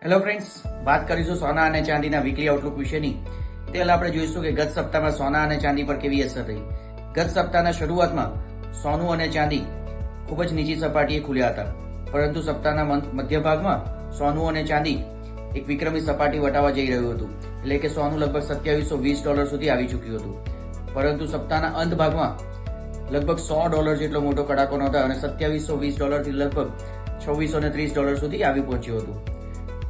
Hello friends, વાત કરીશું સોના અને ચાંદીના વીકલી આઉટલુક વિશેની. તે પહેલા આપણે જોઈશું કે ગત સપ્તાહમાં સોના અને ચાંદી પર કેવી અસર રહી. ગત સપ્તાહના શરૂઆતમાં સોનું અને ચાંદી ખૂબ જ નીચી સપાટીએ ખુલ્યા હતા, પરંતુ સપ્તાહના મધ્ય ભાગમાં સોનું અને ચાંદી એક વિક્રમી સપાટી વટાવવા જઈ રહ્યું હતું. એટલે કે સોનું લગભગ $2720 સુધી આવી ચૂક્યું હતું, પરંતુ સપ્તાહના અંત ભાગમાં લગભગ $100 જેટલો મોટો કડાકો નહોતા અને $2720 થી લગભગ $2630 સુધી આવી પહોંચ્યું હતું.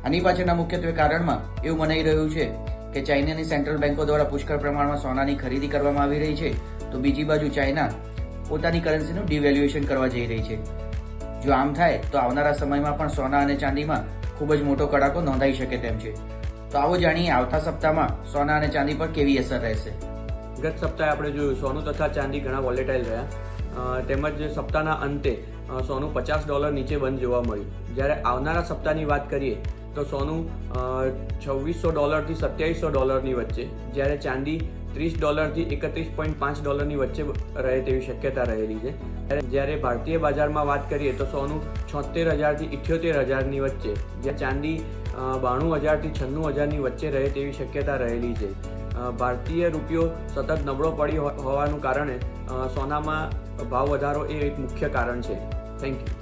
આની પાછળના મુખ્યત્વે કારણમાં એવું મનાઈ રહ્યું છે કે ચાઇનાની સેન્ટ્રલ બેન્કો દ્વારા પુષ્કળ પ્રમાણમાં સોનાની ખરીદી કરવામાં આવી રહી છે, તો બીજી બાજુ ચાઇના પોતાની કરન્સીનું ડિવેલ્યુએશન કરવા જઈ રહી છે. જો આમ થાય તો આવનારા સમયમાં પણ સોના અને ચાંદીમાં ખૂબ જ મોટો કડાકો નોંધાઈ શકે તેમ છે. તો આવો જાણીએ આવતા સપ્તાહમાં સોના અને ચાંદી પર કેવી અસર રહેશે. ગત સપ્તાહે આપણે જોયું સોનું તથા ચાંદી ઘણા વોલેટાઇલ રહ્યા, તેમજ સપ્તાહના અંતે સોનું $50 નીચે બંધ જોવા મળ્યું. જ્યારે આવનારા સપ્તાહની વાત કરીએ તો સોનું $2600 થી $2700 ની વચ્ચે, જ્યારે ચાંદી $30 થી $31.5 ની વચ્ચે રહે તેવી શક્યતા રહેલી છે. જ્યારે ભારતીય બજારમાં વાત કરીએ તો સોનું 76,000 થી 78,000 ની વચ્ચે, જ્યારે ચાંદી 92,000 થી 96,000 ની વચ્ચે રહે તેવી શક્યતા રહેલી છે. ભારતીય રૂપિયો સતત નબળો પડી હોવાનું કારણે સોનામાં ભાવ વધારો એ એક મુખ્ય કારણ છે. Thank you.